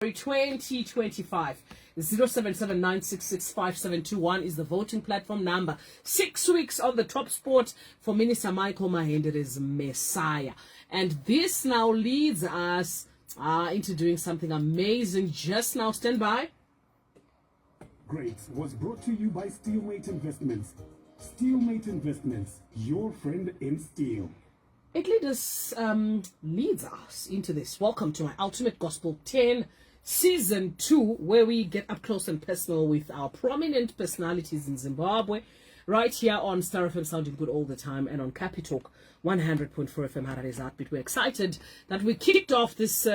2025. 0779665721 is the voting platform number. 6 weeks on the top spot for Minister Michael Mahendere's Messiah. And this now leads us into doing something amazing just now. Stand by. Great was brought to you by Steelmate Investments. Steelmate Investments, your friend in steel. It leads us into this. Welcome to my Ultimate Gospel 10 Season 2, where we get up close and personal with our prominent personalities in Zimbabwe, right here on Star FM Sounding Good all the time, and on Capitalk 100.4 FM Harare's Heartbeat. We're excited that we kicked off this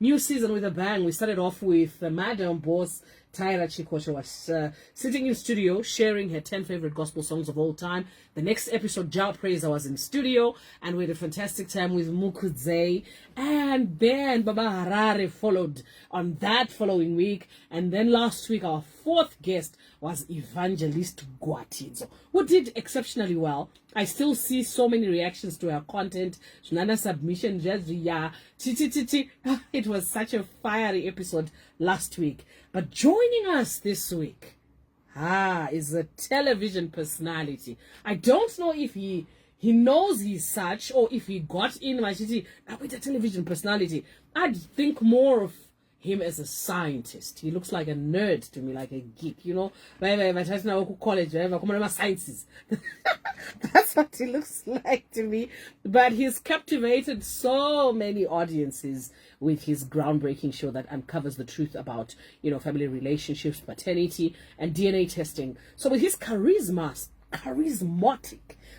new season with a bang. We started off with Madam Boss Tyra Chikosha was sitting in studio sharing her 10 favorite gospel songs of all time. The next episode, Jah Praiser, was in studio, and we had a fantastic time with Mukudze. And then Baba Harare followed on that following week. And then last week, our fourth guest was Evangelist Gwatidzo, who did exceptionally well. I still see so many reactions to her content. Nana submission, it was such a fiery episode last week. But joining us this week is a television personality. I don't know if he knows he's such, or if he got in with a television personality. I'd think more of him as a scientist. He looks like a nerd to me, like a geek, you know. College, sciences. That's what he looks like to me. But he's captivated so many audiences with his groundbreaking show that uncovers the truth about, family relationships, paternity, and DNA testing. So with his charismatic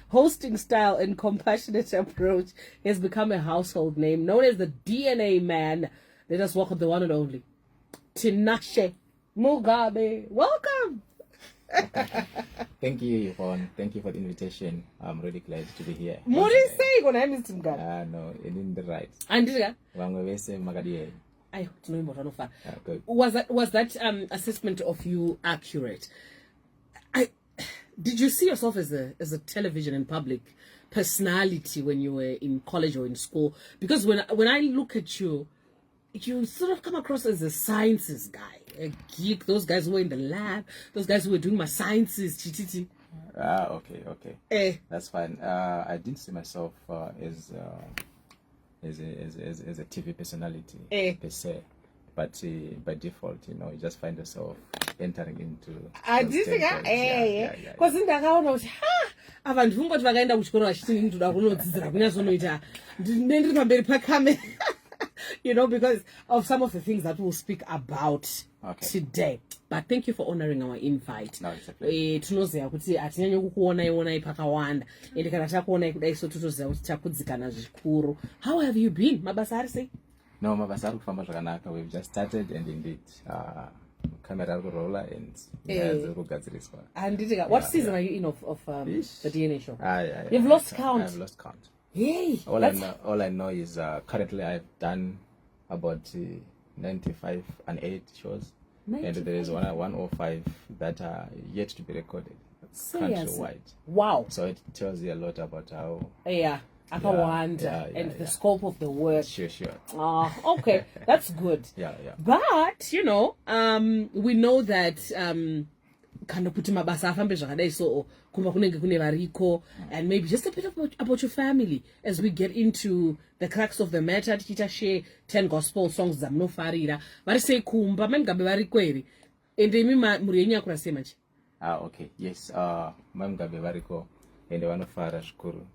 hosting style and compassionate approach, he has become a household name, known as the DNA man. Let us welcome the one and only Tinashe Mugabe. Welcome. Thank you, Yvonne. Thank you for the invitation. I'm really glad to be here. What do you say when I miss Mugabe? No, in the right. And good. Was that assessment of you accurate? Did you see yourself as a television and public personality when you were in college or in school? Because when I look at you, you sort of come across as a sciences guy, a geek. Those guys who were in the lab, those guys who were doing my sciences. Okay. That's fine. I didn't see myself as a TV personality per se, but by default, you just find yourself entering into. I did think, because in the house, abantu vungoti vakaenda kuchikoro vachiti ndoda kunodzidzira kunyazonoita ndiri pamberi pakamera. Because of some of the things that we'll speak about today. But thank you for honoring our invite. No, it's a pleasure. Tinoziva kuti hatinyanyo kukuonai pakawanda ende kana takuonai kudai so totoziva kuti takudzikana zvikuru. How have you been? Mabasa ari sei? No, mabasa ari kufamba zvakanaka. We've just started, and indeed camera roller and kugadziriswa. And what season are you in of the DNA show? You've lost count. I've lost count. Hey, all I know is currently I've done about 95 and 8 shows, 95. And there is 105 that are yet to be recorded countrywide. Wow! So it tells you a lot about how and the scope of the work. Sure. Okay, that's good. Yeah. But we know that kind of putting mabasa afambe zvakadai so kumba kunenge kune variko, and maybe just a bit about your family as we get into the crux of the matter. Tichita share 10 gospel songs dzamunofarira vari sei kumba Mugabe variko ere ende imi muri yenyu yakura sei manje? Okay, yes, Mugabe variko ende vanofara zvikuru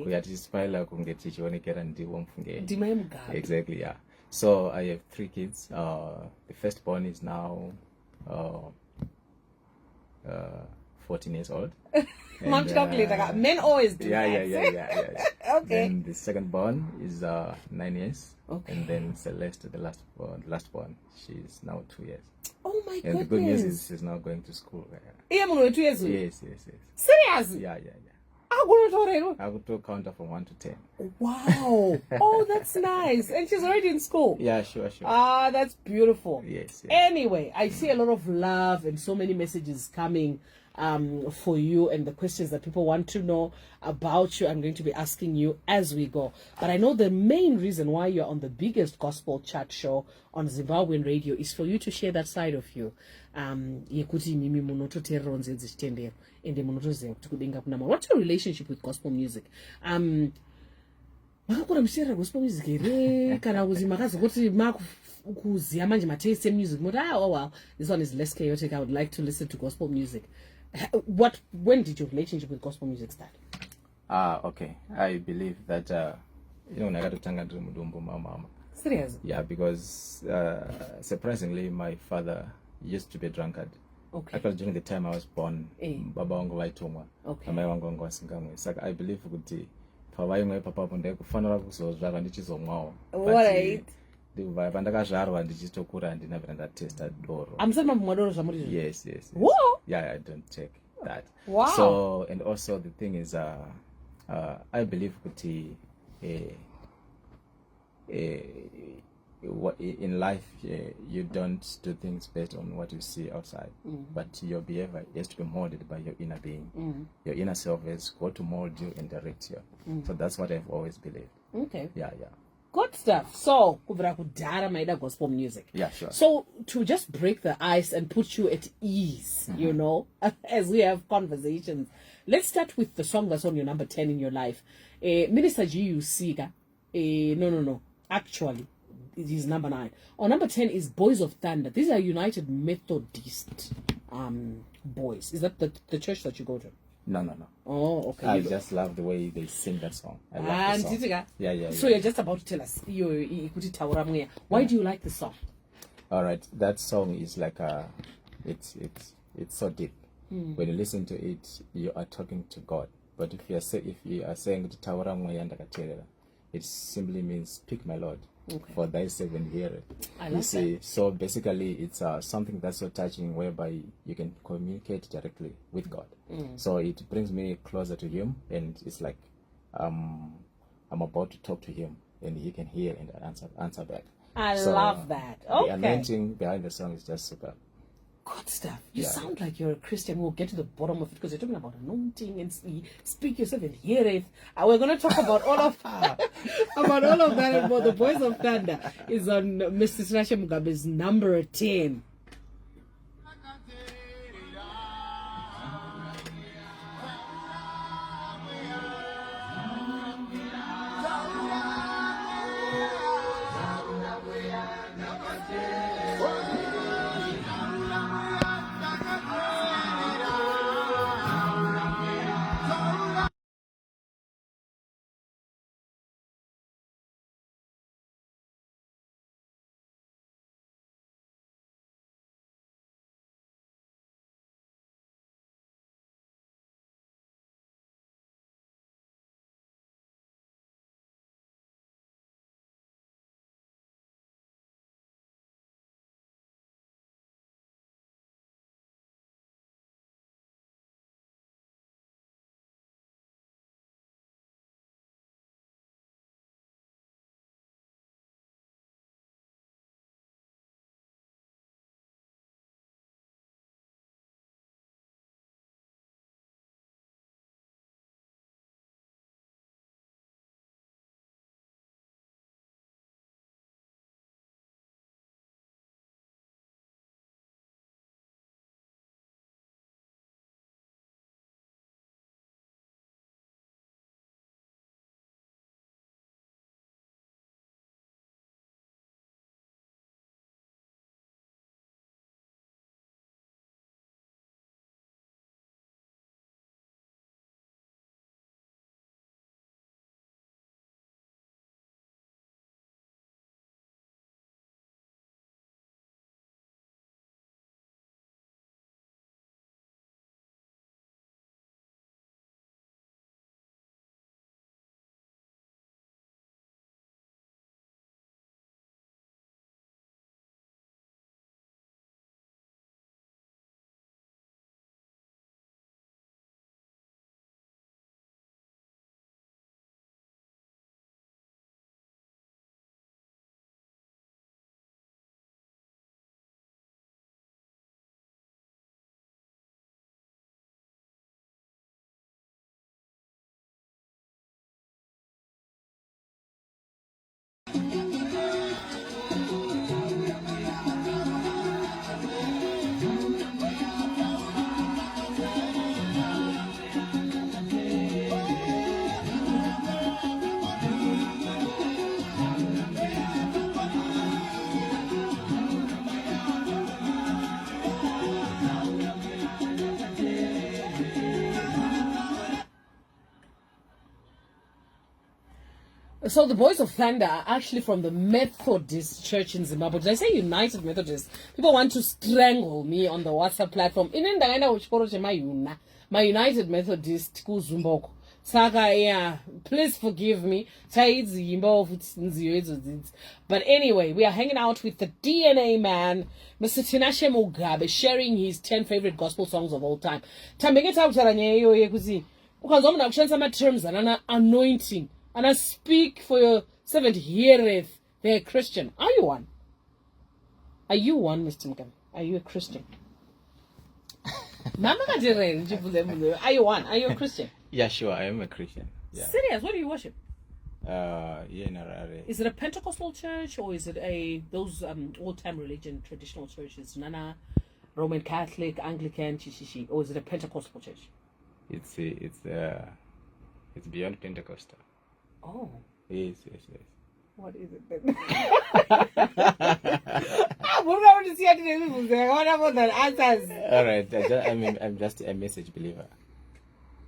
kuya tichispila kunge tichionekera ndivo mfunge ndima yeMugabe. Exactly, yeah. So I have 3 kids. The firstborn is now 14 years old. And, men always do that. Yeah. Okay. And the second born is 9 years. Okay. And then Celeste, the last born, she's now 2 years. Oh my goodness. And the good news is she's now going to school. Yeah, 2 years old? Yes. Serious? Yeah. I would do counter from 1 to 10. Wow. Oh, that's nice. And she's already in school? Yeah, sure. That's beautiful. Yes. Anyway, I see a lot of love and so many messages coming for you, and the questions that people want to know about you, I'm going to be asking you as we go. But I know the main reason why you're on the biggest gospel chat show on Zimbabwean radio is for you to share that side of you. Yekuti mimi munototeerera nzeve dzichitendero ende munotoziva kuti kudenga kuna Mwari. What's your relationship with gospel music? Makakura muchiteerera gospel music here kana kuti makazoti makuziya manje mataste music moti oh well, this one is less chaotic, I would like to listen to gospel music. When did your relationship with gospel music start? Okay, I believe that nakatotanga ndiri mudumbu mama. Serious? Yeah, because surprisingly my father used to be a drunkard. Okay. Actually, during the time I was born, baba wangu vaitomwa, amai vangu vanga vasingamwe. Saka I believe kuti pavaimwe papapo ndekufanira kuzozvarwa ndichizomwawo. Right. Pandakazvarwa ndichitokura handina vira ndatesta doro. Amusati mambomwa doro zvamuri? Yes. Whoa. Yeah, I don't take that. Wow. So, and also the thing is, I believe kuti in life you don't do things based on what you see outside, but your behavior has to be molded by your inner being. Your inner self has got to mold you and direct you. So that's what I've always believed. Okay. Yeah. Good stuff. So, kubvira kudhara maida gospel music. Yeah, sure. So, to just break the ice and put you at ease, you know, as we have conversations, let's start with the song that's on your number 10 in your life. Minister G.U. Siga. No. Actually, it is number 9. On number 10 is Boys of Thunder. These are United Methodist boys. Is that the church that you go to? No. Oh, okay. I just love the way they sing that song. I love the song. Yeah. So you're just about to tell us. Why do you like the song? All right, that song is like it's so deep. When you listen to it, you are talking to God. But if you are saying it simply means speak, my Lord. Okay. For thy sake and hear it. You see, so basically it's something that's so touching whereby you can communicate directly with God. So it brings me closer to Him, and it's like I'm about to talk to Him, and He can hear and answer back. I love that. Okay. The anointing behind the song is just super. Good stuff. You sound like you're a Christian. We'll get to the bottom of it because you're talking about anointing and speak yourself and hear it. We're going to talk about all of that. And the Boys of Thunder is on Mr. Tinashe Mugabe's number 10. So the Boys of Thunder are actually from the Methodist Church in Zimbabwe. Did I say United Methodist? People want to strangle me on the WhatsApp platform. My United Methodist kuZumboko. Saka, yeah, please forgive me. But anyway, we are hanging out with the DNA man, Mr. Tinashe Mugabe, sharing his 10 favorite gospel songs of all time. Terms and anointing. And I speak for your servant heareth they're Christian. Are you one? Are you one, Mr. Mugabe? Are you a Christian? Are you one? Are you a Christian? Yeah, sure. I am a Christian. Yeah. Serious? What do you worship? Is it a Pentecostal church or is it those old-time religion traditional churches? Nana, Roman Catholic, Anglican, Chichichi, or is it a Pentecostal church? It's beyond Pentecostal. Oh. Yes. What is it then? What about that answers? All right. I'm just a message believer.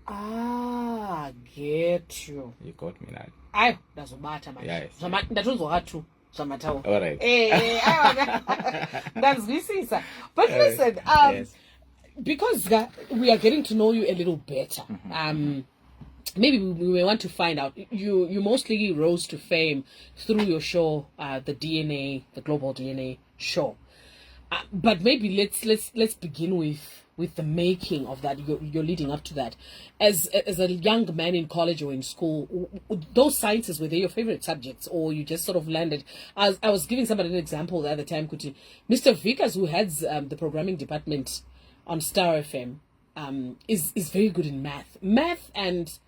Ah, get you. You got me now. Ayo, that's matter, man. Yes. That's too. All right. That's this. But listen, yes. Because we are getting to know you a little better. Maybe we may want to find out. You mostly rose to fame through your show, the Global DNA show. But maybe let's begin with the making of that. You're leading up to that. As a young man in college or in school, those sciences, were they your favorite subjects, or you just sort of landed? I was giving somebody an example the other time, Kuti. Mr. Vickers, who heads the programming department on Star FM, is very good in math and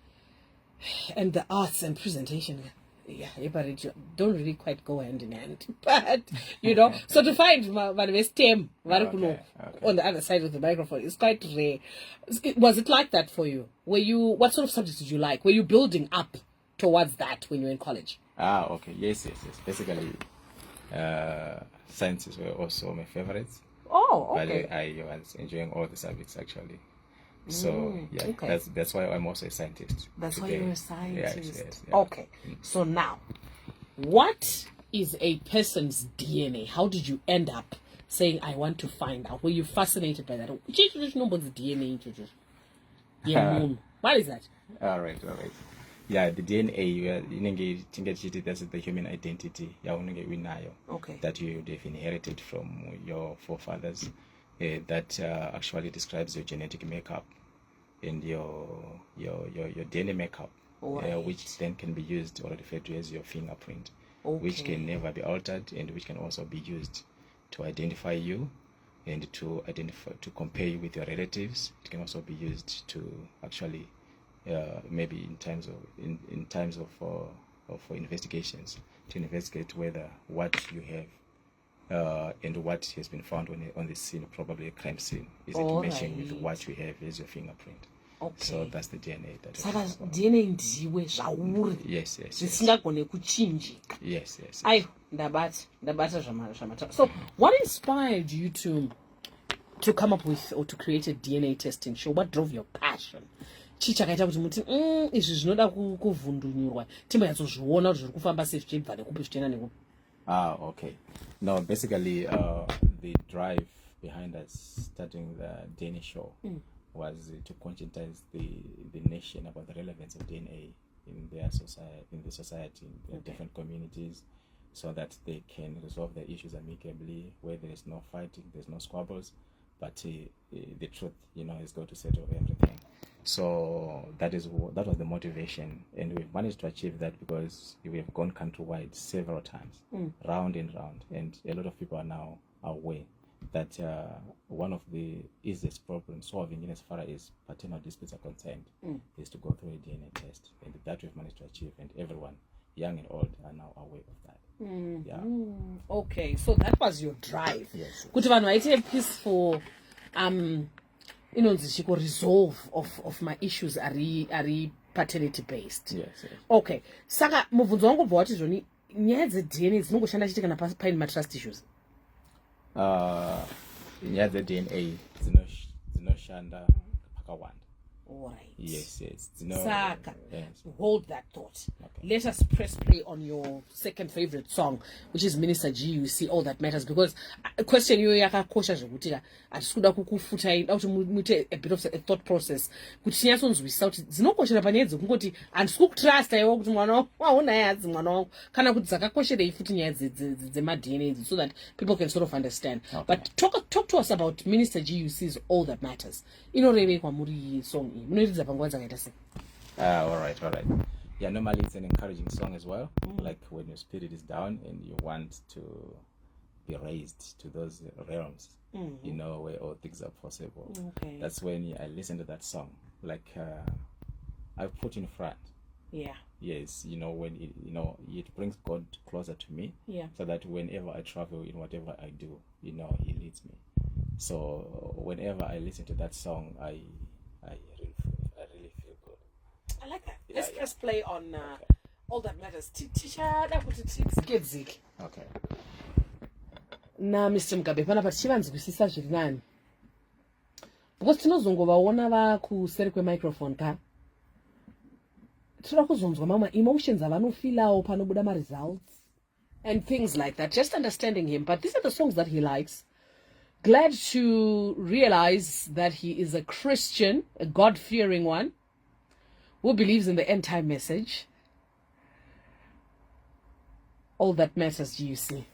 the arts and presentation. Yeah, but it don't really quite go hand in hand. But so to find STEM on the other side of the microphone is quite rare. Was it like that for you? What sort of subjects did you like? Were you building up towards that when you were in college? Okay. Yes. Basically, sciences were also my favorites. Oh, okay. But I was enjoying all the subjects actually. So okay. That's why I'm also a scientist. That's today. Why you're a scientist. Yes. Okay. So now, what is a person's DNA? How did you end up saying, I want to find out? Were you fascinated by that? DNA. What is that? All right. Yeah, the DNA, that's the human identity. Okay. That you would have inherited from your forefathers. That actually describes your genetic makeup and your DNA makeup, which then can be used or referred to as your fingerprint, which can never be altered and which can also be used to identify you and to compare you with your relatives. It can also be used to actually maybe in times of investigations, to investigate whether what you have and what has been found on the scene, probably a crime scene, is it matching with what you have as your fingerprint? Okay. So that's the DNA. DNA ndiwe zvauri. Yes. Zvisingagone kuchinjika. Yes. Ayo, ndabata zvamata. So, what inspired you to come up with or to create a DNA testing show? What drove your passion? Chichakaita kuti muti izvi zvinoda kuvhundunyurwa timboyatsozviona kuti zviri kufamba sei zvichibva nekupi zvichienda nekupi. Okay. No, basically, the drive behind us starting the DNA show was to conscientize the nation about the relevance of DNA in their society, in their different communities, so that they can resolve their issues amicably, where there is no fighting, there's no squabbles, but the truth, is going to settle everything. So that was the motivation, and we've managed to achieve that because we have gone countrywide several times, round and round, and a lot of people are now aware that one of the easiest problem solving in as far as paternal disputes are concerned is to go through a DNA test, and that we've managed to achieve, and everyone, young and old, are now aware of that. Yeah. Okay, so that was your drive. Yes. Kuti vanhu vaite peaceful inonzi chiko resolve of my issues are paternity based. Yes. Okay, saka mubvunzo wangu bva wati zvoni nyaya dzeDNA dzinongoshanda chete kana paine matrust issues. Nyaya dzeDNA dzinoshanda pakawanda. All right. Yes. Saka, Yes. hold that thought. Okay. Let us press play on your second favorite song, which is Minister G. You see, all that matters, because a question you yakakosha zvekuti atikuda kukufuta out muite a bit of a thought process. Kuti nyatsonzwisa kuti dzinokoshera panyaya dzekungoti handisikutrust iwe kuti mwana wangu hauna yadzi mwana wangu kana kuti dzakakosherei futi nyaya dzema-DNA so that people can sort of understand. Okay. But talk to us about Minister G. You sees all that matters. Inorevekwa muri song iyi munoiridza panguva dzakaita sei? All right. Yeah, normally it's an encouraging song as well. Like when your spirit is down and you want to be raised to those realms, where all things are possible. Okay. That's when I listen to that song. Like I put in front. Yeah. Yes, when it brings God closer to me. Yeah. So that whenever I travel in whatever I do, He leads me. So whenever I listen to that song, I really feel good. I like that. Yeah, Let's play on all that matters. Okay. Na Mr. Mugabe panapa tichivanzwisisa zviri nani. Because tinozongovaona vakuseri kwemicrophone ka. Tinoda kuzonzwa mamwe emotions avanofilawo panobuda ma-results and things like that. Just understanding him. But these are the songs that he likes. Glad to realize that he is a Christian, a God-fearing one, who believes in the end-time message. All that matters, do you see?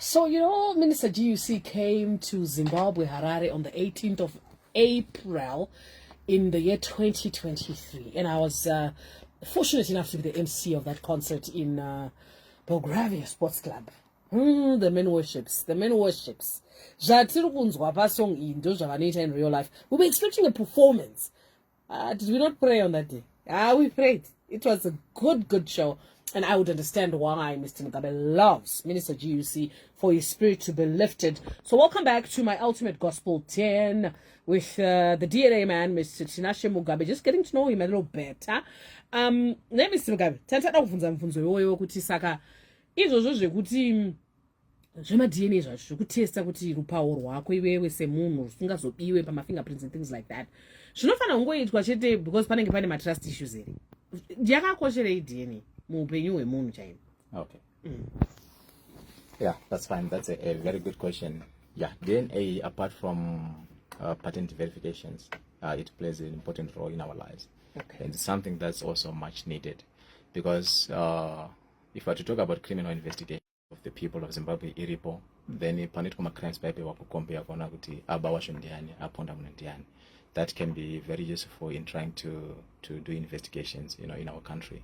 So, Minister GUC came to Zimbabwe, Harare, on the 18th of April in the year 2023. And I was fortunate enough to be the MC of that concert in Belgravia Sports Club. The men worships. Zvatiri kunzwa pasong iyi ndo zvavanoita in real life. We were expecting a performance. Did we not pray on that day? We prayed. It was a good show. And I would understand why Mr. Mugabe loves Minister GUC for his spirit to be lifted. So welcome back to my Ultimate Gospel 10 with the DNA man, Mr. Tinashe Mugabe. Just getting to know him a little better. Name Mr. Mugabe. Tantata ufunza mfunzo yoyo kuti saka izvozvo zvekuti zvema-DNA zvacho zvokutesta kuti rupawo rwako iwewe semunhu rusingazobiwe pama-fingerprints and things like that zvinofanira kungoitwa chete because panenge pane ma-trust issues here. Yakakosherei DNA muupenyu hwemunhu chaimo? Okay. Yeah, that's fine. That's a very good question. Yeah, DNA, apart from patent verifications, it plays an important role in our lives. Okay. And it's something that's also much needed because if we are to talk about criminal investigation of the people of Zimbabwe iripo, then panitoma crimes pipe wakukompea kuona kuti aba washo ndiani aponda kuna ndiani. That can be very useful in trying to do investigations, you know, in our country.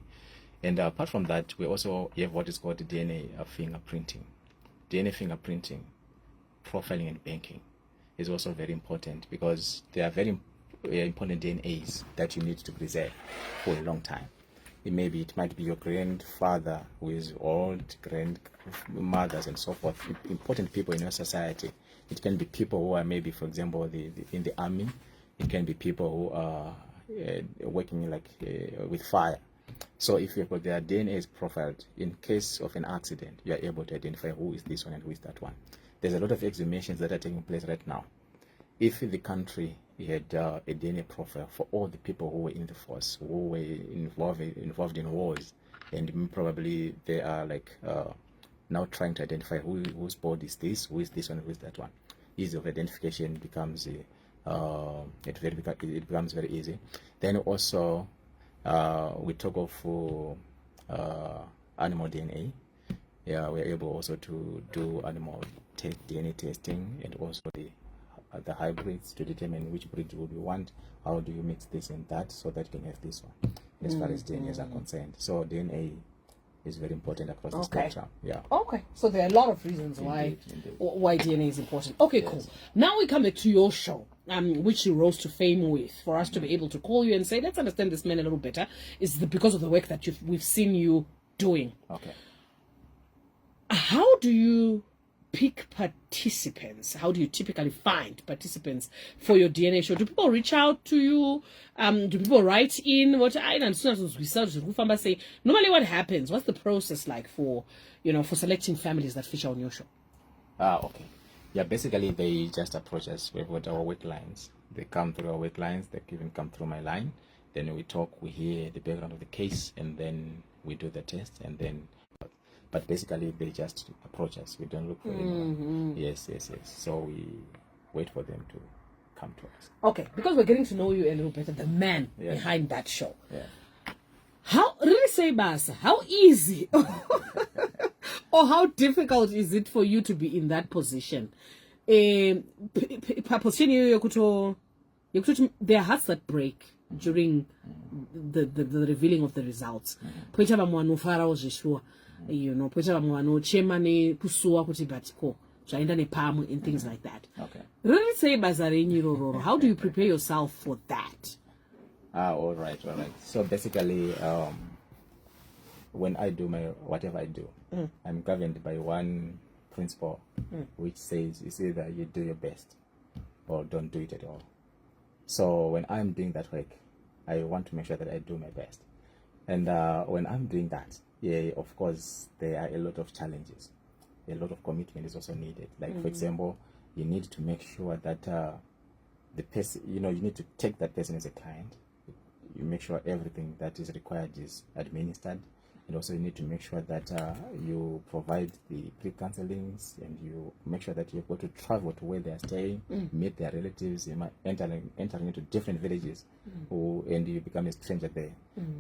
And apart from that, we also have what is called DNA fingerprinting. DNA fingerprinting, profiling and banking is also very important because they are very important DNAs that you need to preserve for a long time. It might be your grandfather who is old, grandmothers and so forth, important people in your society. It can be people who are maybe, for example, in the army. It can be people who are working with fire. So if you've got their DNA is profiled, in case of an accident, you are able to identify who is this one and who is that one. There's a lot of exhumations that are taking place right now. If the country had a DNA profile for all the people who were in the force, who were involved in wars, and probably they are now trying to identify whose body is this, who is this one, who is that one. Ease of identification becomes it becomes very easy. Then also we talk of animal DNA. Yeah, we're able also to do animal DNA testing and also the hybrids to determine which breed would we want. How do you mix this and that so that you can have this one as far as DNAs are concerned. So DNA is very important across the spectrum. Yeah. Okay. So there are a lot of reasons why DNA is important. Okay, yes. Cool. Now we come back to your show, which you rose to fame with. For us to be able to call you and say, let's understand this man a little better, is because of the work that we've seen you doing. Okay. How do you pick participants? How do you typically find participants for your DNA show? Do people reach out to you? Do people write in? Say, normally what happens? What's the process like for selecting families that feature on your show? Okay. Yeah, basically they just approach us. We've got our wait lines. They come through our wait lines. They even come through my line. Then we talk, we hear the background of the case, and then we do the test, and then but basically they just approach us. We don't look for anyone. Yes. So we wait for them to come to us. Okay, because we're getting to know you a little better, the man behind that show. Yeah. How easy or how difficult is it for you to be in that position? Their hearts that break during the revealing of the results. Poita vamwe vanochema nekusuwa kuti batiko zvaenda nepamwe and things like that. Okay. Really say basa renyu iroro. How do you prepare yourself for that? All right. So basically, when I do whatever I do, I'm governed by one principle, which says it's either you do your best or don't do it at all. So when I'm doing that work, I want to make sure that I do my best. And when I'm doing that, of course, there are a lot of challenges. A lot of commitment is also needed. Like, for example, you need to make sure that the person, you need to take that person as a client. You make sure everything that is required is administered. And also you need to make sure that you provide the pre-counselings, and you make sure that you've got to travel to where they are staying, meet their relatives, entering into different villages, and you become a stranger there.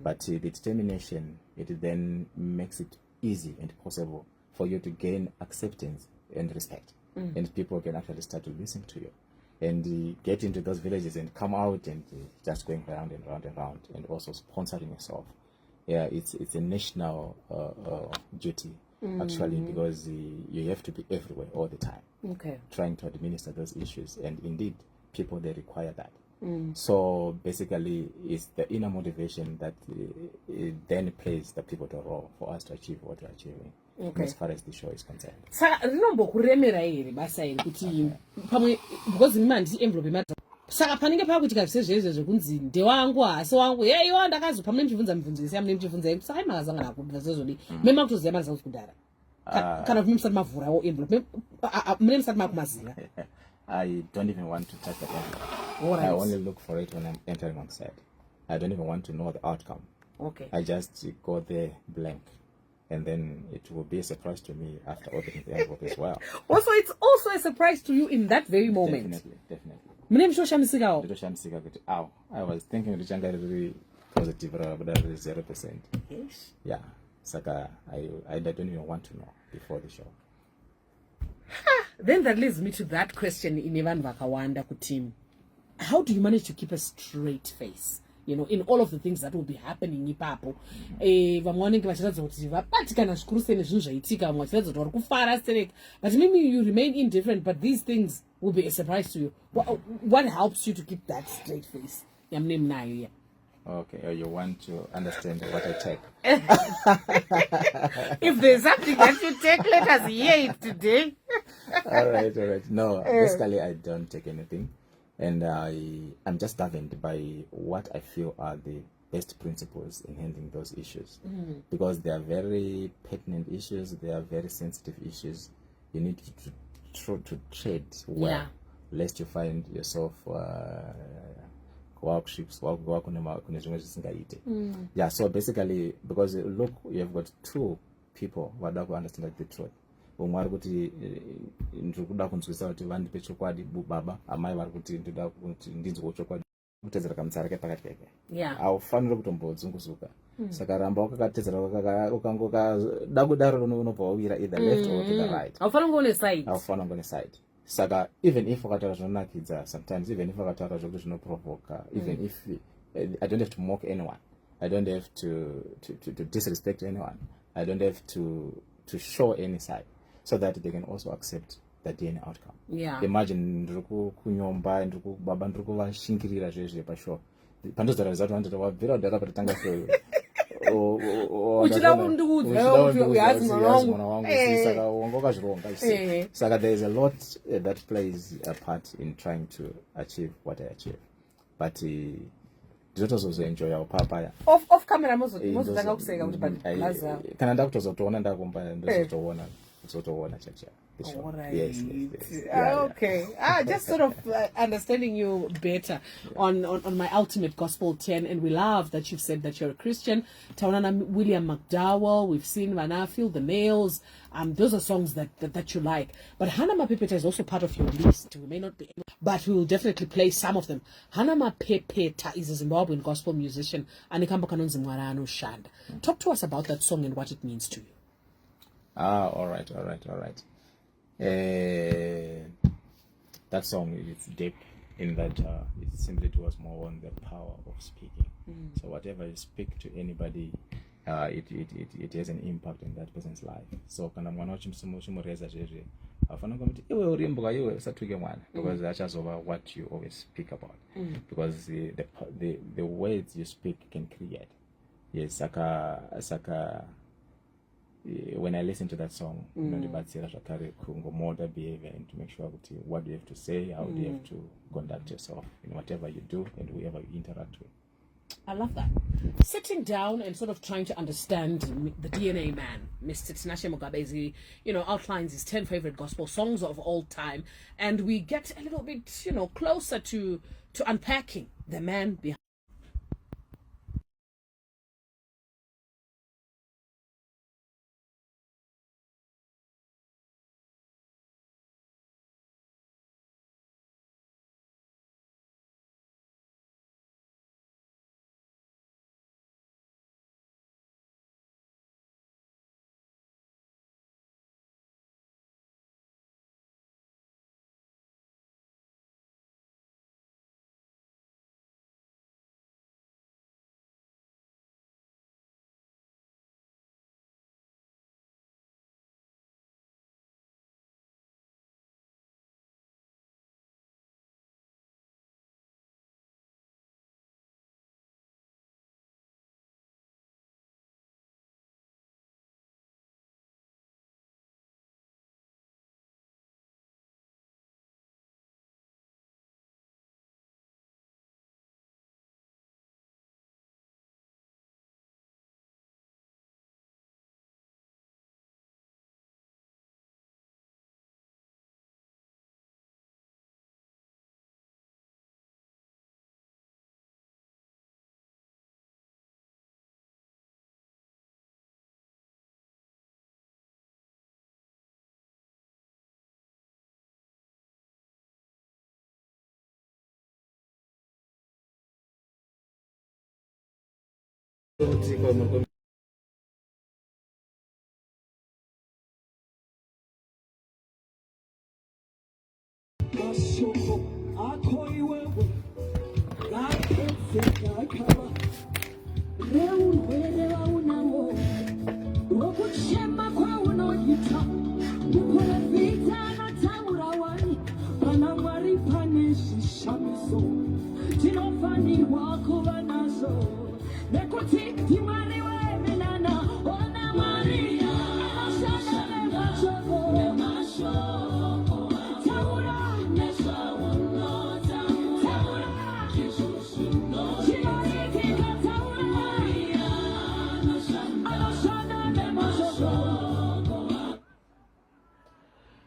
But the determination, it then makes it easy and possible for you to gain acceptance and respect. And people can actually start to listen to you and get into those villages and come out and just going round and round and round, and also sponsoring yourself. Yeah, it's a national duty, actually, because you have to be everywhere all the time, okay, trying to administer those issues. And indeed, people, they require that. So basically, it's the inner motivation that it then plays the pivotal role for us to achieve what we're achieving. Okay. As far as the show is concerned. Saka rinombokuremera here basa iri kuti pamwe because manje envelope mata saka panenge pakuti kazvezvezve zvekunzi ndewangu hasi wangu yeiwa ndakazopamwe mchibvunza mibvunzo yese yamune mchibvunza saka imakazangana kubva sezvodi mema kutoziva marisa kudhara kana kuti musati mavhurawo envelope mune musati makumaziva. I don't even want to touch that envelope. Right. I only look for it when I'm entering on set. I don't even want to know the outcome. Okay. I just go there blank. And then it will be a surprise to me after opening the envelope as well. Also, it's also a surprise to you in that very moment. Definitely. Mune mshoshamisikawo. Ndoshamsika kuti ow, I was thinking kuti changa really positive but 0%. Yes. Yeah. Saka I don't even want to know before the show. Then that leads me to that question in Ivan Vakawanda Kutim. How do you manage to keep a straight face? You know, in all of the things that will be happening ipapo. Vamwanenge vachiratidza kuti vabatikana zvikuru sei nezvinhu zvaitika vamwe vachiratidza kuti vari kufara stereka. But maybe you remain indifferent, but these things will be a surprise to you. What helps you to keep that straight face? Yamune mnayo ya. Okay, you want to understand what I take. If there's something that you take, let us hear it today. All right. No, basically I don't take anything. And I'm just governed by what I feel are the best principles in handling those issues. Because they are very pertinent issues, they are very sensitive issues. You need to tread well, lest you find yourself yeah, so basically, because look, you have got two people who don't understand the truth. Umwe ari kuti ndiri kuda kunzwisa kuti vandipe chokwadi baba amai vari kuti ndoda kuti ndinzwewo chokwadi kutedzera kamutsara kepakati keke haufaniri kutombodzunguzuka saka ramba wakakatedzera ukangokada kudaro unobva wawira either left or to the right haufaniri kunge side saka even if wakataura zvinonakidza sometimes even if wakataura zvokuti zvinoprovoka even if I don't have to mock anyone, I don't have to disrespect anyone, I don't have to show any side, so that they can also accept the DNA outcome. Imagine ndikukunyomba ndikubaba ndikuvashingirira zvezve pashow pandozaradzati vandoti wabvira kudaka patotanga show uchida kundiudza mwana wangu saka wanga wakazvironga saka there is a lot that plays a part in trying to achieve what I achieve, but ndinotozoenjoyawo papaya off camera mozotanga kuseka kuti padlaza kana ndakutozotoona ndakumba ndozotoona chacha. All right. Yes. Okay. Just sort of understanding you better on my Ultimate Gospel 10, and we love that you've said that you're a Christian. Tawanana William McDowell, we've seen Mana Feel the Nails. Those are songs that you like. But Hannah Mapepeta is also part of your list. We may not be able, but we will definitely play some of them. Hannah Mapepeta is a Zimbabwean gospel musician. Shanda. Talk to us about that song and what it means to you. All right. That song is deep in that it simply was more on the power of speaking. So whatever you speak to anybody, it has an impact in that person's life. So kana mwana uchimureza zvezve afana kuti iwe urimbwa iwe usatuke mwana, because that's over what you always speak about, because the words you speak can create. Yes, saka when I listen to that song, ndinobatsira zvakare kungomoda behavior and to make sure what do you have to say, how do you have to conduct yourself in whatever you do and whoever you interact with. I love that. Sitting down and sort of trying to understand the DNA man, Mr. Tinashe Mugabe, outlines his 10 favorite gospel songs of all time, and we get a little bit, closer to unpacking the man behind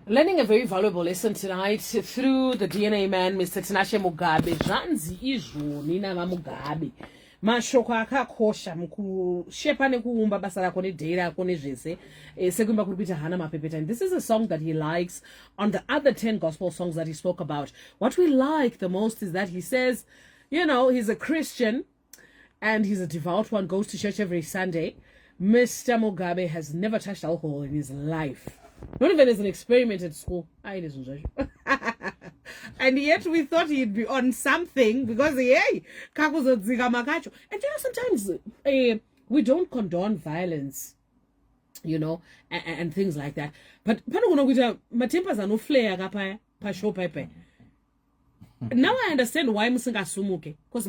Learning a very valuable lesson tonight through the DNA man, Mr. Tinashe Mugabe. Zvanzi izvo nina Mugabe. Mashoko akakosha mukushepa nekuumba basa rako nedhei rako nezvese sekuimba kuri kuita Hana Mapepeta. And this is a song that he likes on the other 10 gospel songs that he spoke about. What we like the most is that he says, you know, he's a Christian and he's a devout one, goes to church every Sunday. Mr. Mugabe has never touched alcohol in his life. Not even as an experiment at school. And yet we thought he'd be on something because, hey, and you know, sometimes we don't condone violence, you know, and things like that. But my tempers are no flare. Now I understand why musingasumuke, because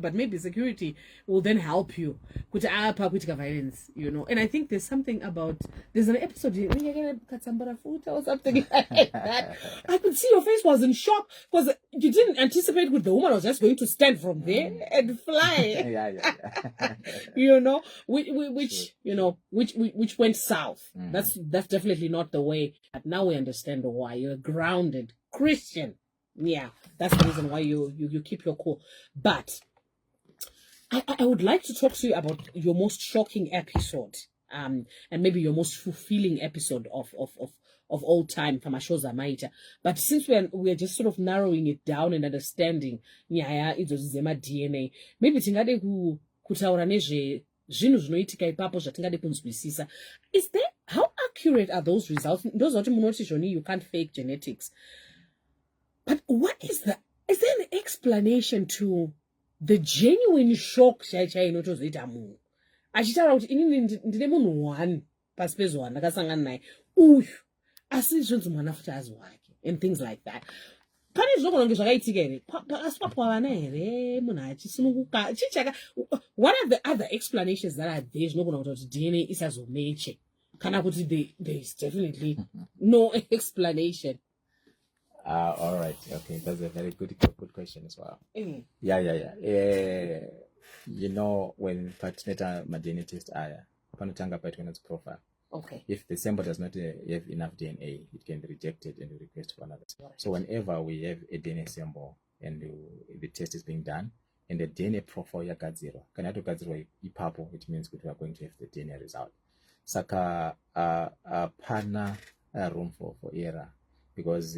but maybe security will then help you with violence, you know. And I think there's something about, there's an episode when you're gonna cut somebody foot or something like that. I could see your face was in shock because you didn't anticipate with the woman was just going to stand from there and fly. Yeah. You know, which you know, which went south. That's definitely not the way. But now we understand why. You're grounded Christian. Yeah, that's the reason why you keep your cool. But I would like to talk to you about your most shocking episode, and maybe your most fulfilling episode of all time from Ashoza Maita. But since we're just sort of narrowing it down and understanding, it's DNA. Maybe tingade kutaura nezve zvinhu zvinoitika ipapo zvatingade kunzwisisa. Is there, how accurate are those results? Those are you can't fake genetics. But what is there an explanation to the genuine shock chainotozoita munhu achitaura kuti inini ndine munhu one pasi pezuva ndakasangana naye uyu asi zvinzi mwana futi azi wake and things like that. Pane zvinogona kunge zvakaitika here pakasi papo vana here munhu achisununguka chichaka. What are the other explanations that are there zvinogona kuita kuti DNA isazomeche kana kuti there's definitely no explanation? All right. Okay, that's a very good question as well. Yeah. You know, when partner my DNA test panotanga partner's profile. Okay. If the sample does not have enough DNA, it can be rejected and request for another. So whenever we have a DNA sample and the test is being done, and the DNA profile got 0, kanato got 0 ipapo, it means we are going to have the DNA result. Saka pana room for error. Because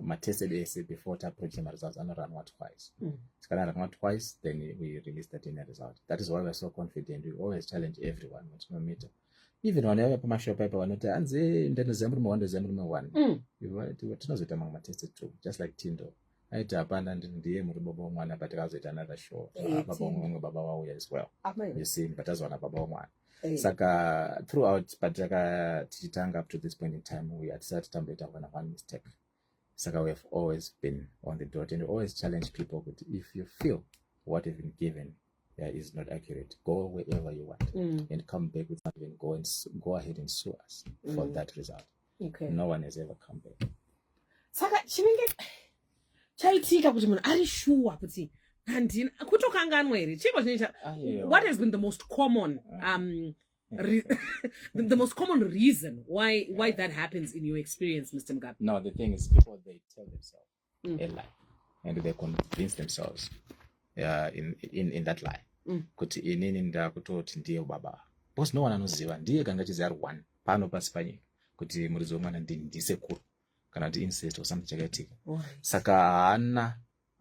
my tested essay before project results are not run twice. It's gonna run twice, then we release the DNA result. That is why we're so confident. We always challenge everyone. Even whenever I show paper, one December 1. We tested too, just like Tindo. I abandoned DM one, but I was at another show. As well. You see, but that's one about one. Saka throughout Pajaka Titanga up to this point in time, we had started to have one mistake. Saka we have always been on the dot and we always challenge people. But if you feel what you've been given is not accurate, go wherever you want and come back with something. Go ahead and sue us for that result. Okay. No one has ever come back. Saka chiminge chaitika kuti munhu ari sure kuti handina kutokanganwa here chiko chinoita. What has been the most common the most common reason why that happens in your experience, Mr. Mugabe? No, the thing is people, they tell themselves a lie and they convince themselves in that lie kuti inini ndakutoti ndiye baba, because no one anoziva ndiye kanga chizi ari one pano pasi panyika kuti murizo mwana ndisekuru kana kuti incest or something chakaitika. Saka haana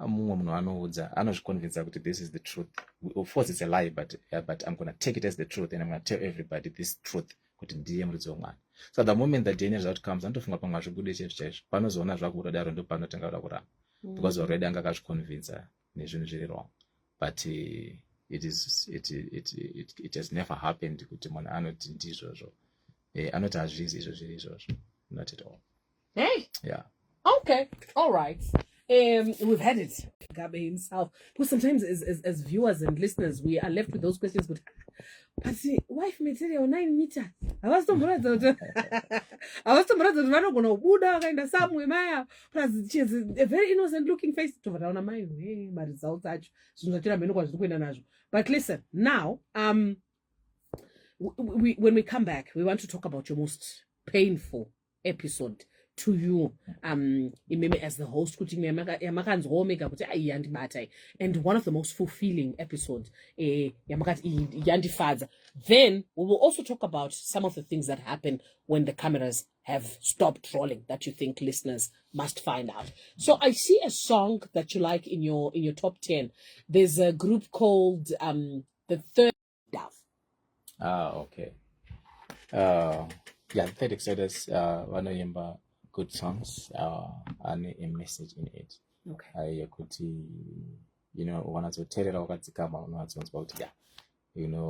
mumwe munhu anoudza anozviconvinza kuti this is the truth. Of course it's a lie, but I'm going to take it as the truth and I'm going to tell everybody this truth kuti ndiye muridzi womwana. So the moment that DNA result comes, anotofunga pamwe azvibude chaizvo chaizvo, panozoona zvakutodaro ndo panotenga kuda kuramba, because already anga akazviconvinza nezvinhu zviri wrong. But it has never happened kuti munhu anoti ndizvozvo, anoti hazvizi izvo zviri izvozvo, not at all. Hey. Yeah. Okay. All right. We've had it, Mugabe himself. Because sometimes as viewers and listeners, we are left with those questions. But see, wife material 9 meters. I was to brother gonna Buddha kind of somewhere Maya. Plus she has a very innocent looking face to Varana my way, but it's all touch. But listen, now when we come back, we want to talk about your most painful episode to you as the host, and one of the most fulfilling episodes. Then we will also talk about some of the things that happen when the cameras have stopped rolling that you think listeners must find out. So I see a song that you like in your top 10. There's a group called The Third Dove. Okay. Yeah, The Third Exodus, vanoimba good songs and a message in it. Okay. Wanazoteerera wakadzikama unowanzonzwa kuti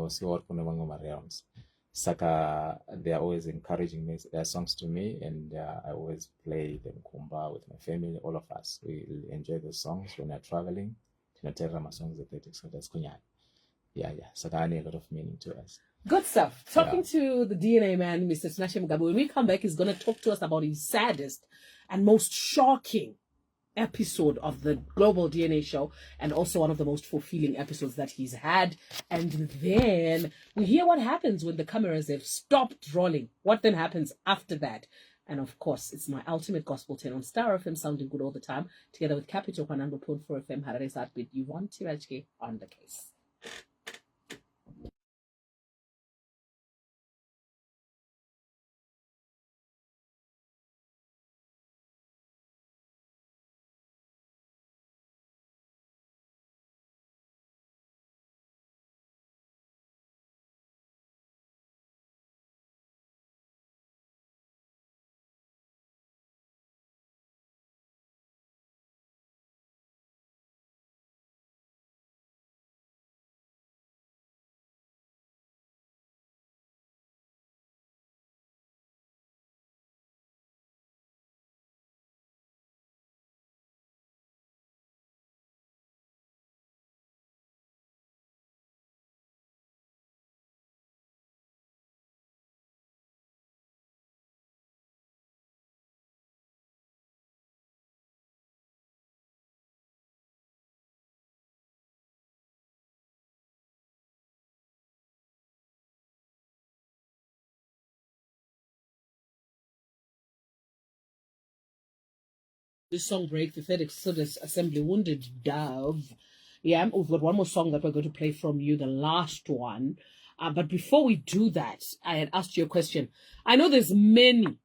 see what kune vamwe marealms. Saka they are always encouraging their songs to me, and I always play them kumba with my family. All of us, we enjoy the songs when we're traveling. Tinoteerera masongs The Third Exodus kunyanya. Yeah. Saka ane a lot of meaning to us. Good stuff. Talking to the DNA man, Mr. Tinashe Mugabe. When we come back, he's going to talk to us about his saddest and most shocking episode of the Global DNA show, and also one of the most fulfilling episodes that he's had. And then we hear what happens when the cameras have stopped rolling. What then happens after that? And of course, it's my ultimate gospel 10 on Star FM, sounding good all the time, together with Capital 100.4 FM, Harare's Heartbeat. You want Tinashe on the case. This song break, The Third Exodus Assembly, Wounded Dove. Yeah, we've got one more song that we're going to play from you, the last one. But before we do that, I had asked you a question. I know there's many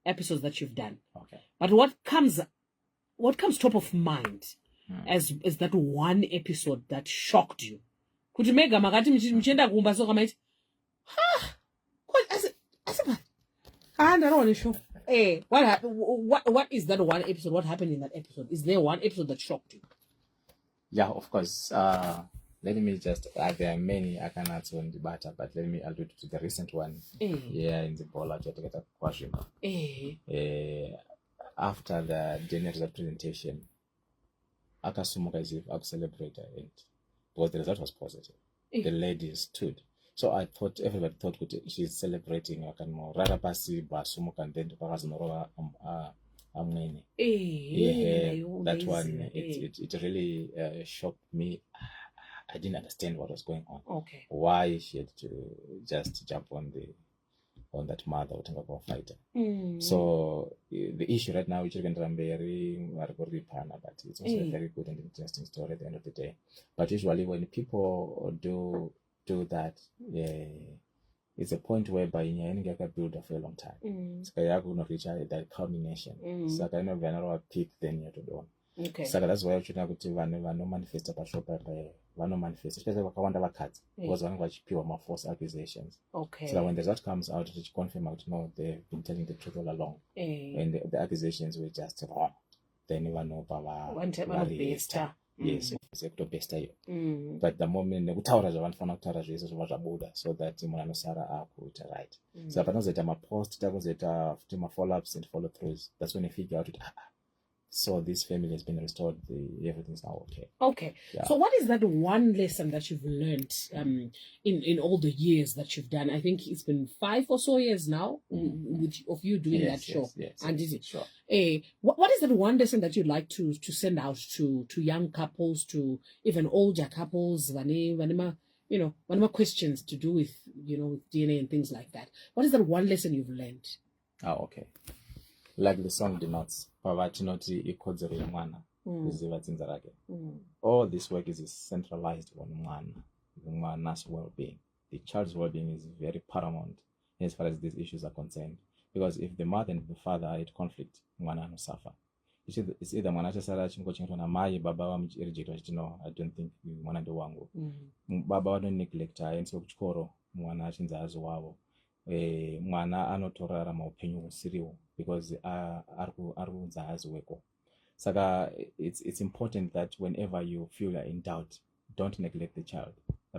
episodes that you've done. Okay. But what comes top of mind as that one episode that shocked you? Could you make a magati mchenda kumba so kama I don't want to show. Hey, what is that one episode? What happened in that episode? Is there one episode that shocked you? Yeah, of course. Let me just there are many I can answer on the matter, but I'll do to the recent one. Yeah, in the bola to get a question. After the general presentation, Akasumuka is I've celebrated it because the result was positive. The lady stood. So I thought everybody thought she's celebrating rather passive basumuka and then that one it really shocked me. I didn't understand what was going on. Okay. Why she had to just jump on that mother or fighter. So the issue right now, which you can but it's also a very good and interesting story at the end of the day. But usually when people do that, it's a point whereby you can build for a long time. So you are going to reach that culmination. So I know when I peak, then you have to do. Okay. Saka that's why uchina kuti vanomanifesta pashopa vanomanifesta especially vakawanda vakadzi because vanenge vachipiwa false accusations. Okay. So that when the result comes out confirm out no they've been telling the truth all along and the accusations were just wrong, then vanopa vanobesta. Yes, sekutobesta iyo. But the moment nekutaura zvavanofanira kutaura zvese zvobva zvabuda so that munhu anosara akuita right. So panozoita mapost takuzoita futi ma-follow-ups and follow-throughs, that's when you figure out so this family has been restored, everything's now okay. Okay. Yeah. So what is that one lesson that you've learned in all the years that you've done? I think it's been 5 or so years now of you doing that show. Yes, and is it? Sure. What is that one lesson that you'd like to send out to young couples, to even older couples, vanima questions to do with, with DNA and things like that? What is that one lesson you've learned? Okay. Like the song denotes, pavatinoti ikodzero yemwana kuziva dzinza rake. All this work is centralized on mwana's well-being. The child's well-being is very paramount as far as these issues are concerned. Because if the mother and the father are at conflict, mwana anosuffer. It's either mwana achasara chingochengetwa namai, baba vamuchereject vachiti no, I don't think mwana ndewangu. Baba vanoneglecta aendeswe kuchikoro, mwana achinzi azowavo. Mwana anotorarama upenyu husiriwo because ari kunza haziweko. Saka it's important that whenever you feel you're in doubt, don't neglect the child.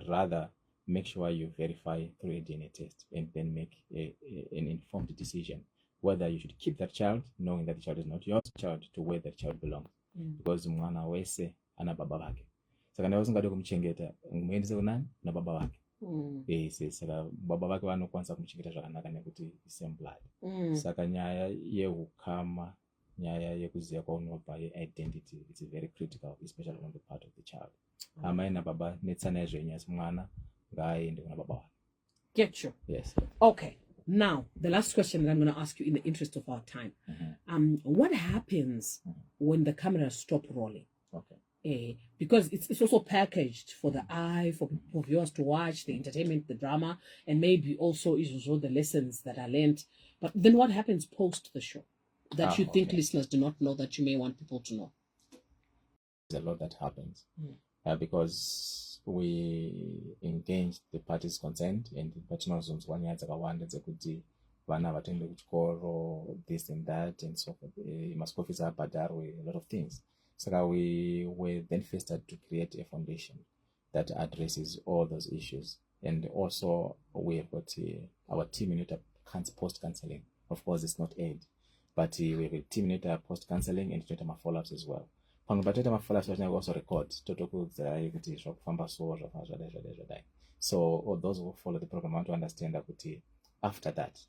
Rather, make sure you verify through a DNA test and then make an informed decision whether you should keep that child, knowing that the child is not your child, to where that child belongs. Because mwana wese ana baba vake. Saka nawe usingade kumuchengeta, muendese kunani na baba vake. Saka baba vake vanokwanisa kumuchengeta zvakanaka nekuti same blood. Saka nyaya yeukama, nyaya yekuziva kwaunobva, identity, it's very critical, especially on the part of the child. Amai na baba netsana zvenyu asi mwana ngaaende kuna baba vake. Get you. Yes. Okay. Now, the last question that I'm going to ask you in the interest of our time. What happens when the cameras stop rolling? Okay. Because it's also packaged for the eye, for viewers to watch, the entertainment, the drama, and maybe also the lessons that are learned. But then what happens post the show that you think listeners do not know that you may want people to know? There's a lot that happens because we engage the parties concerned and patinozones wanyaya dzakawanda dzekuti vana vatoende kuchikoro, this and that and so forth. Maschool fees abhadharwe, a lot of things. So we were then first to create a foundation that addresses all those issues. And also we have got our team unit post-counseling. Of course, it's not aid, but we have a team unit post-counseling and follow-ups as well. Follow-ups we also record. So all those who follow the program want to understand that after that,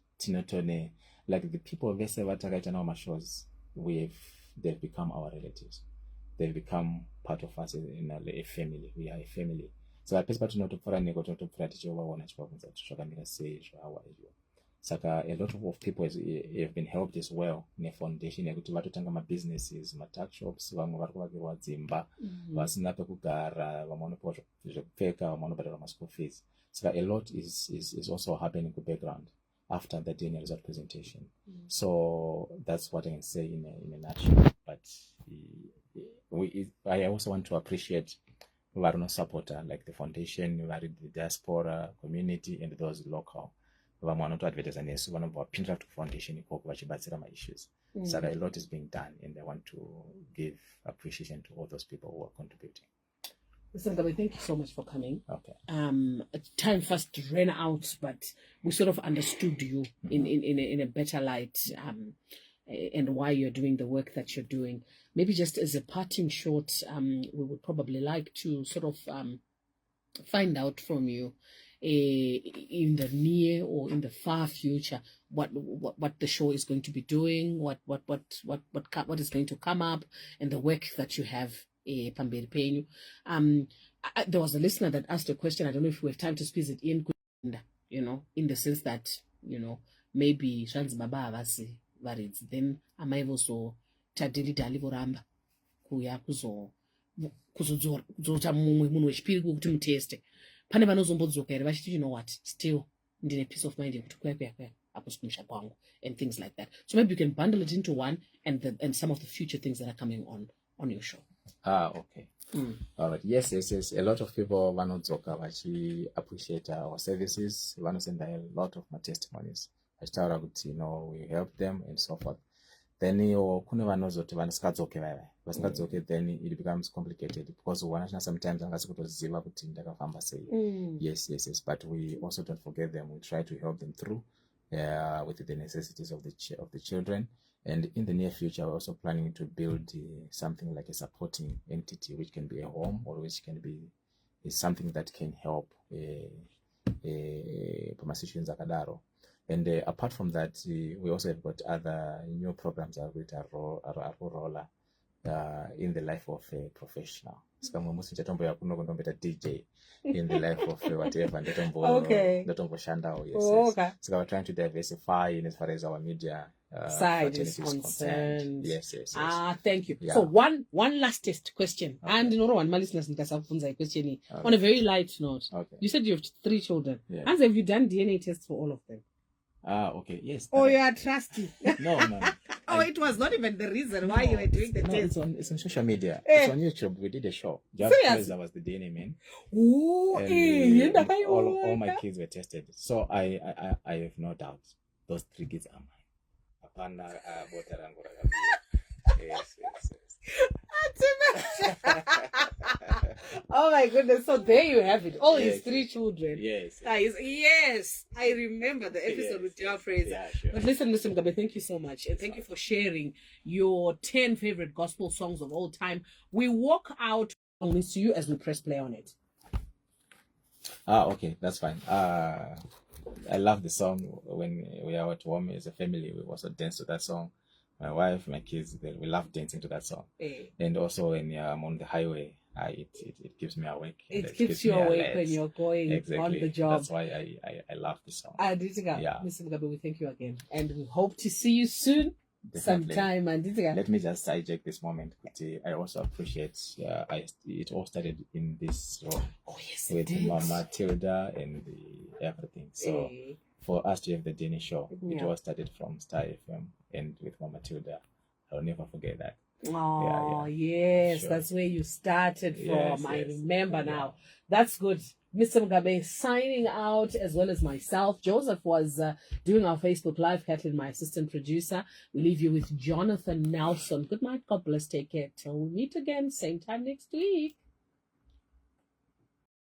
like the people who say shows, they've become our relatives. They've become part of us in a family. We are a family. So I pesa not to for any go to practice over one say Saka a lot of people have been helped as well in a foundation yekuti vatotanga ma businesses, ma tuck shops, vamwe vari kuvakirwa dzimba, vasina pekugara, vamwe vanopiwa zvekupfeka, vamwe vanobhadharwa ma school fees. So a lot is also happening in the background after the DNA result presentation. So that's what I can say in a nutshell. But I also want to appreciate Varuno supporter like the foundation, the diaspora community, and those local. Vamwe vanoto advertise nesu vanobva vapindira kuti foundation ikoko vachibatsira ma issues. So a lot is being done, and I want to give appreciation to all those people who are contributing. Mr. Mugabe, thank you so much for coming. Okay. Time fast ran out, but we sort of understood you in a better light, and why you're doing the work that you're doing. Maybe just as a parting shot, we would probably like to sort of find out from you in the near or in the far future what the show is going to be doing, what is going to come up, and the work that you have. There was a listener that asked a question. I don't know if we have time to squeeze it in, in the sense that, maybe Shanzi Baba Avasi Varids, then am I also Tadili Dalivoramba kuya kuzota mumwe munhu wechipiri kuti muteste. Pane vanozombodzokera here vachiti, you know what, still ndine peace of mind yekuti kwaya akusikumisha kwangu and things like that. So maybe you can bundle it into one and some of the future things that are coming on on your show. Okay. All right. Yes. A lot of people vanodzoka vachi appreciate our services. Vanosenda a lot of my testimonies. Vachitaura kuti, we help them and so forth. Then kune vanozoti vasingadzoke vasingadzoke, then it becomes complicated because one sometimes angasi kutoziva kuti ndakafamba sei. Yes. But we also don't forget them. We try to help them through with the necessities of the children. And in the near future, we're also planning to build something like a supporting entity, which can be a home or which can be something that can help Pamasishun Zakadaro. And apart from that, we also have got other new programs that are in the life of a professional. DJ in the life of whatever. Okay. Yes. Okay. So we're trying to diversify in as far as our media side is concerned. Yes. Thank you. Yeah. So one last test question. Okay. And one listeners question on a very light note. Okay. You said you have 3 children. Yeah. And have you done DNA tests for all of them? Okay. Yes. Oh, you are trusty. No. It was not even the reason why you were doing the test. It's on social media. It's on YouTube. We did a show. Just because I was the DNA man. Oh, all my kids were tested. So I have no doubt those 3 kids are mine. Yes. Oh my goodness. So there you have it. All his 3 children. Yes. Yes. I remember the episode with Joe Fraser. Yeah, sure. But listen, Mr. Mugabe, thank you so much. And thank you for sharing your 10 favorite gospel songs of all time. We walk out on this to you as we press play on it. Okay. That's fine. I love the song. When we are at home as a family, we also dance to that song. My wife, my kids, we love dancing to that song. And also when I'm on the highway, it keeps me awake. It keeps you awake when you're going on the job. That's why I love this song. Yeah. Mr. Mugabe, we thank you again. And we hope to see you soon. Definitely. Sometime. Let me just hijack this moment. I also appreciate it all started in this role. Oh, yes, with Mama Tilda and everything. So for us to have the DNA show, it all started from Star FM and with Mama Tilda. I'll never forget that. Oh, yes. Sure. That's where you started from. I remember now. That's good. Mr. Mugabe signing out, as well as myself. Joseph was doing our Facebook Live. Kathleen, my assistant producer. We leave you with Jonathan Nelson. Good night. God bless. Take care. Till we meet again. Same time next week.